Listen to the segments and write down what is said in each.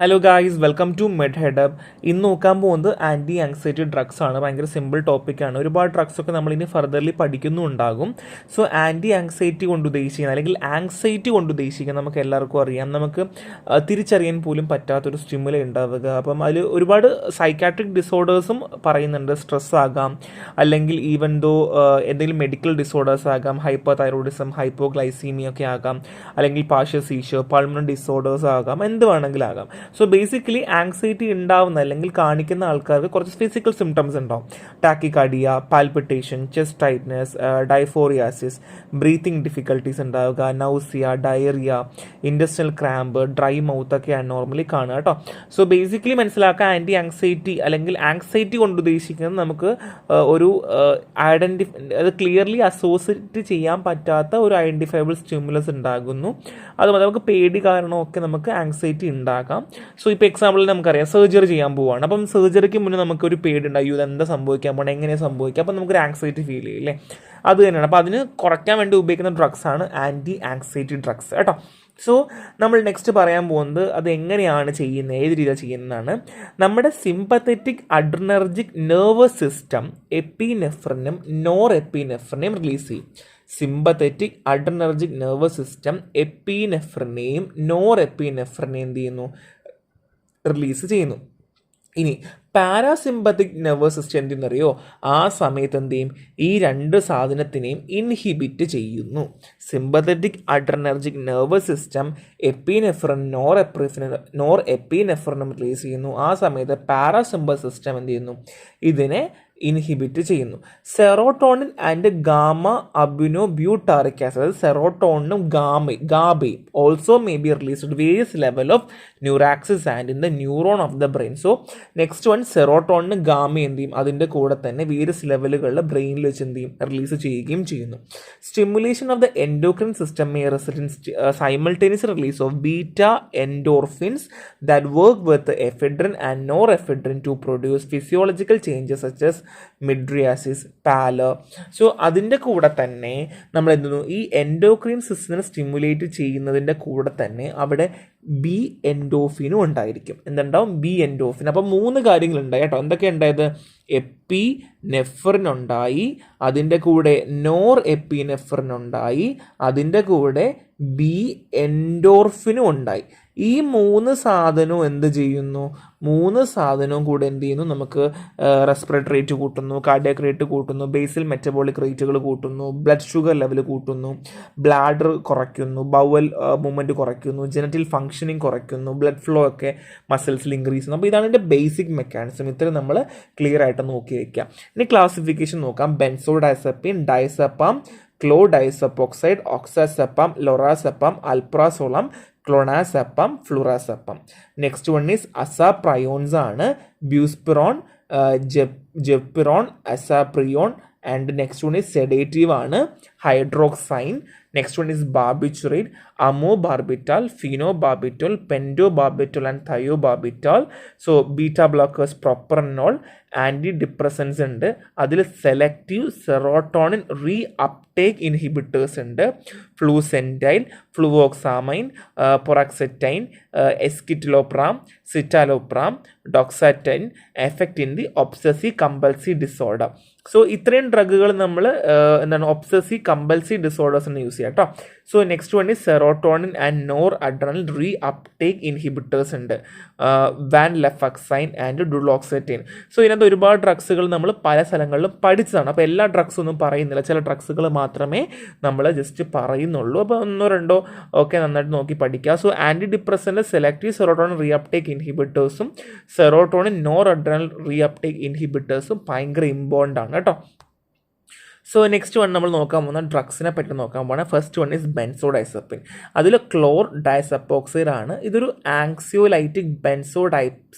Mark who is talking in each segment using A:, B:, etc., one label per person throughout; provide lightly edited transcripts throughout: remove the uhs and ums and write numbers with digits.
A: Hello guys, welcome to Med Headup. ഇന്ന് നോക്കാൻ പോകുന്നത് ആൻറ്റി ആങ്സൈറ്റി ഡ്രഗ്സ് ആണ്. ഭയങ്കര സിമ്പിൾ ടോപ്പിക്കാണ്. ഒരുപാട് ഡ്രഗ്സൊക്കെ നമ്മളിനി ഫർദർലി പഠിക്കുന്നുണ്ടാകും. സോ ആൻറ്റി ആങ്സൈറ്റി കൊണ്ട് ഉദ്ദേശിക്കുന്നത് അല്ലെങ്കിൽ ആങ്സൈറ്റി കൊണ്ട് ഉദ്ദേശിക്കുന്നത് നമുക്ക് എല്ലാവർക്കും അറിയാം. നമുക്ക് തിരിച്ചറിയാൻ പോലും പറ്റാത്തൊരു സ്റ്റിമുല ഉണ്ടാവുക. അപ്പം അതിൽ ഒരുപാട് സൈക്കാട്രിക് ഡിസോർഡേഴ്സും പറയുന്നുണ്ട്. സ്ട്രെസ് ആകാം, അല്ലെങ്കിൽ ഈവൻ ദോ എന്തെങ്കിലും മെഡിക്കൽ ഡിസോർഡേഴ്സ് ആകാം, ഹൈപ്പർ തൈറോയിഡിസം, ഹൈപ്പോഗ്ലൈസീമിയ ഒക്കെ ആകാം, അല്ലെങ്കിൽ പാർഷ്യൽ സീഷർ, പൾമണറി ഡിസോർഡേഴ്സ് ആകാം, എന്ത് വേണമെങ്കിലും ആകാം. സോ ബേസിക്കലി ആങ്സൈറ്റി ഉണ്ടാവുന്ന അല്ലെങ്കിൽ കാണിക്കുന്ന ആൾക്കാർക്ക് കുറച്ച് ഫിസിക്കൽ സിംറ്റംസ് ഉണ്ടാവും. Tachycardia, palpitation, chest tightness, diaphoresis, breathing difficulties ഉണ്ടാവുക, nausea, diarrhoea, industrial cramp, dry mouth ഒക്കെയാണ് നോർമലി കാണുക കേട്ടോ. സോ ബേസിക്കലി മനസ്സിലാക്കുക, ആൻറ്റി ആങ്സൈറ്റി അല്ലെങ്കിൽ ആങ്സൈറ്റി കൊണ്ട് ഉദ്ദേശിക്കുന്നത് നമുക്ക് ഒരു അത് ക്ലിയർലി അസോസിയേറ്റ് ചെയ്യാൻ പറ്റാത്ത ഒരു ഐഡൻറ്റിഫയബിൾ സ്റ്റിമുലസ് ഉണ്ടാകുന്നു. അതുപോലെ നമുക്ക് പേടി കാരണമൊക്കെ നമുക്ക് ആങ്സൈറ്റി ഉണ്ടാകാം. സോ ഇപ്പോൾ എക്സാമ്പിളിൽ നമുക്കറിയാം, സർജറി ചെയ്യാൻ പോവുകയാണ്. അപ്പം സർജറിക്ക് മുന്നേ നമുക്കൊരു പേടി ഉണ്ടായി, ഇതെന്താ സംഭവിക്കാൻ പോകണം, എങ്ങനെയാണ് സംഭവിക്കുക, അപ്പം നമുക്കൊരു ആങ്സൈറ്റി ഫീൽ ചെയ്യില്ലേ, അത് തന്നെയാണ്. അപ്പോൾ അതിന് കുറയ്ക്കാൻ വേണ്ടി ഉപയോഗിക്കുന്ന ഡ്രഗ്സാണ് ആൻറ്റി ആങ്സൈറ്റി ഡ്രഗ്സ് കേട്ടോ. സോ നമ്മൾ നെക്സ്റ്റ് പറയാൻ പോകുന്നത് അത് എങ്ങനെയാണ് ചെയ്യുന്നത്, ഏത് രീതിയിലാണ് ചെയ്യുന്നതാണ്. നമ്മുടെ സിമ്പത്തറ്റിക് അഡ്രിനർജിക് നെർവസ് സിസ്റ്റം എപ്പിനെഫ്രിനും നോർ എപ്പിനെഫ്രിനെയും റിലീസ് ചെയ്യും. സിമ്പത്തറ്റിക് അഡ്രിനർജിക് നെർവസ് സിസ്റ്റം എപ്പിനെഫ്രിനെയും നോർ എപ്പിനെഫ്രിനെയും എന്ത് ചെയ്യുന്നു, റിലീസ് ചെയ്യുന്നു. ഇനി പാരാസിമ്പത്തിക് നെർവസ് സിസ്റ്റം എന്തെന്നറിയോ, ആ സമയത്ത് എന്ത് ചെയ്യും, ഈ രണ്ട് സാധനത്തിനെയും ഇൻഹിബിറ്റ് ചെയ്യുന്നു. Sympathetic adrenergic nervous system epinephrine നോർ എപ്പിനെഫ്രിനും റിലീസ് ചെയ്യുന്നു. ആ സമയത്ത് പാരാസിമ്പത്ത് സിസ്റ്റം എന്ത് ചെയ്യുന്നു, ഇതിനെ ഇൻഹിബിറ്റ് ചെയ്യുന്നു. Serotonin and gamma aminobutyric acid, അതായത് സെറോട്ടോണിനും ഗാബയും also may be released various level of neuraxis and in the neuron of the brain. So next one, സെറോട്ടോണിനും ഗാമ എന്ത് ചെയ്യും, അതിൻ്റെ കൂടെ തന്നെ വേരിയസ് ലെവലുകളിൽ ബ്രെയിനിൽ വെച്ച് എന്ത് ചെയ്യും, റിലീസ് ചെയ്യുകയും ചെയ്യുന്നു. Stimulation of the endocrine system may result in simultaneous release of beta endorphins that work with ephedrine and norephedrine to produce physiological changes such as mydriasis, pallor. So അതിൻ്റെ കൂടെ തന്നെ നമ്മൾ എന്തെന്നു, ഈ എൻഡോക്രീൻ സിസ്റ്റത്തിനെ സ്റ്റിമുലേറ്റ് ചെയ്യുന്നതിൻ്റെ കൂടെ തന്നെ അവിടെ ബി എൻഡോഫിനും ഉണ്ടായിരിക്കും. എന്തുണ്ടാവും, ബി എൻഡോഫിൻ. അപ്പം 3 കാര്യങ്ങളുണ്ടായി കേട്ടോ. എന്തൊക്കെ ഉണ്ടായത്, എപ്പിനെഫ്രിൻ ഉണ്ടായി, അതിൻ്റെ കൂടെ നോർ എപ്പിനെഫ്രിൻ ഉണ്ടായി, അതിൻ്റെ കൂടെ ബി എൻഡോർഫിനും ഉണ്ടായി. ഈ 3 സാധനവും എന്ത് ചെയ്യുന്നു, 3 സാധനവും കൂടെ എന്ത് ചെയ്യുന്നു, നമുക്ക് റെസ്പിറേറ്ററി റേറ്റ് കൂട്ടുന്നു, കാർഡിയാക് റേറ്റ് കൂട്ടുന്നു, ബേസിൽ മെറ്റബോളിക് റേറ്റുകൾ കൂട്ടുന്നു, ബ്ലഡ് ഷുഗർ ലെവൽ കൂട്ടുന്നു, ബ്ലാഡർ കുറയ്ക്കുന്നു, ബവൽ മൂവ്മെൻറ്റ് കുറയ്ക്കുന്നു, ജെനറ്റൽ ഫങ്ഷനിങ് കുറയ്ക്കുന്നു, ബ്ലഡ് ഫ്ലോ ഒക്കെ മസിൽസിൽ ഇൻക്രീസ് ചെയ്യുന്നു. അപ്പോൾ ഇതാണ് ഇതിൻ്റെ ബേസിക് മെക്കാനിസം. ഇത്രയും നമ്മൾ ക്ലിയർ ആയിട്ട് നോക്കി വയ്ക്കാം. ഇനി ക്ലാസിഫിക്കേഷൻ നോക്കാം. Benzodiazepine, diazepam, chlordiazepoxide, oxazepam, lorazepam, alprazolam, clonazepam, flurazepam. Next one is azapirones ആണ്. Buspirone, gepirone, azapirone. And next one is sedative ആണ്, hydroxyzine. Next one is barbiturate, amobarbital, phenobarbital, pentobarbital and thiobarbital. So beta blockers, propranolol. Anti depressants ഉണ്ട്, അതിൽ selective serotonin reuptake inhibitors ഉണ്ട്. Fluoxetine, fluvoxamine, paroxetine, escitalopram, citalopram, duloxetine. Effect in the obsessive compulsive disorder. So ഇത്രയും ഡ്രഗുകൾ നമ്മൾ എന്താണ്, obsessive compulsive ഡിസോർഡേഴ്സിന് use ചെയ്യാം കേട്ടോ. So next one is serotonin and nor adrenal reuptake inhibitors ഉണ്ട്, വാൻലെഫക്സൈൻ and ഡുലോക്സെറ്റൈൻ. So ഇതിനകത്ത് ഒരുപാട് ഡ്രഗ്സുകൾ നമ്മൾ പല സ്ഥലങ്ങളിലും പഠിച്ചതാണ്. അപ്പോൾ എല്ലാ ഡ്രഗ്സ് ഒന്നും പറയുന്നില്ല, ചില ഡ്രഗ്സുകൾ മാത്രമേ നമ്മൾ ജസ്റ്റ് പറയുന്നുള്ളൂ. അപ്പോൾ 1-2 ഒക്കെ നന്നായിട്ട് നോക്കി പഠിക്കുക. So anti depressant selective serotonin reuptake ഇൻഹിബിറ്റേഴ്സും serotonin nor adrenal reuptake ഇൻഹിബിറ്റേഴ്സും ഭയങ്കര ഇമ്പോർട്ടൻ്റ് ആണ് കേട്ടോ. സോ നെക്സ്റ്റ് വൺ നമ്മൾ നോക്കാൻ പോകുന്ന ഡ്രഗ്സിനെ പറ്റി നോക്കാൻ പോകുന്നത് ഫസ്റ്റ് വൺ ഈസ് ബെൻസോഡൈസെപ്പിൻ. അതിൽ ക്ലോർ ഡൈസെപ്പോക്സൈഡ് ആണ്. ഇതൊരു ആങ്സിയോലൈറ്റിക്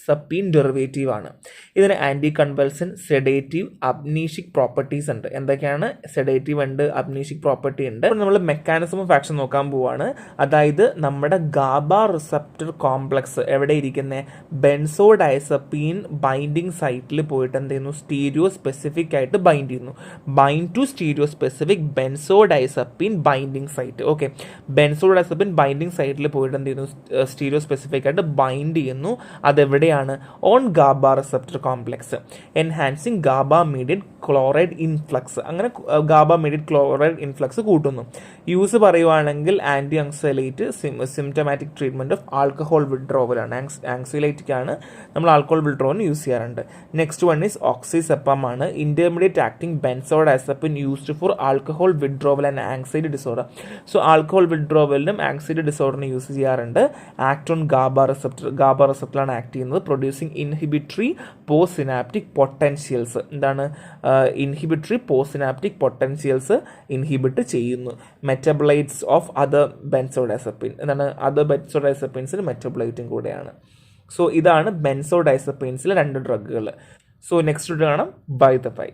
A: സപ്പീൻ ഡെറിവേറ്റീവ് ആണ്. ഇതിന് ആൻറ്റി കൺവൾസൻ, സെഡേറ്റീവ്, അബ്നീഷിക് പ്രോപ്പർട്ടീസ് ഉണ്ട്. എന്തൊക്കെയാണ്? സെഡേറ്റീവ് ഉണ്ട്, അബ്നീഷിക് പ്രോപ്പർട്ടി ഉണ്ട്. അപ്പോൾ നമ്മൾ മെക്കാനിസം ഓഫ് ആക്ഷൻ നോക്കാൻ പോവാണ്. അതായത് നമ്മുടെ ഗാബ റിസപ്റ്റർ കോംപ്ലക്സ് എവിടെ ഇരിക്കുന്നത്? ബെൻസോഡൈസപ്പീൻ ബൈൻഡിങ് സൈറ്റിൽ പോയിട്ട് എന്ത് ചെയ്യുന്നു? സ്റ്റീരിയോ സ്പെസിഫിക് ആയിട്ട് ബൈൻഡ് ചെയ്യുന്നു. Bind to stereospecific benzodiazepine binding site. Okay, benzodiazepine binding സൈറ്റിൽ പോയിട്ട് എന്ത് ചെയ്യുന്നു? സ്റ്റീരിയോ സ്പെസിഫിക് ആയിട്ട് ബൈൻഡ് ചെയ്യുന്നു. അതെവിടെയാണ്? On GABA receptor complex. Enhancing GABA mediate chloride influx. അങ്ങനെ ഗാബ മീഡിയറ്റ് ക്ലോറൈഡ് ഇൻഫ്ലക്സ് കൂട്ടുന്നു. യൂസ് പറയുവാണെങ്കിൽ anti anxiolytic, symptomatic treatment of alcohol വിഡ്രോവലാണ്. ആങ്സൈലേറ്റിക് ആണ്, നമ്മൾ ആൽക്കഹോൾ വിഡ്രോവലിന് യൂസ് ചെയ്യാറുണ്ട്. നെക്സ്റ്റ് വൺ ഈസ് ഓക്സിസെപ്പം ആണ്. Intermediate acting benzodiazepine used for alcohol withdrawal and anxiety disorder. So alcohol വിഡ്രോവലിനും ആങ്സൈറ്റി ഡിസോർഡറിനും യൂസ് ചെയ്യാറുണ്ട്. ആക്ട് ഓൺ ഗാബ റിസപ്റ്ററാണ് ആക്ട് ചെയ്യുന്നത്. Producing inhibitory post synaptic potentials. എന്താണ്? Inhibitory post synaptic potentials inhibit ചെയ്യുന്നു. Metabolites of other benzodiazepine. എന്താണ്? Other ബെൻസോഡൈസപ്പിൻസിന് മെറ്റബോളൈറ്റും കൂടെയാണ്. സോ ഇതാണ് ബെൻസോഡൈസപ്പിൻസിലെ 2 ഡ്രഗുകൾ. സോ നെക്സ്റ്റ് കാണാം. Bye the by.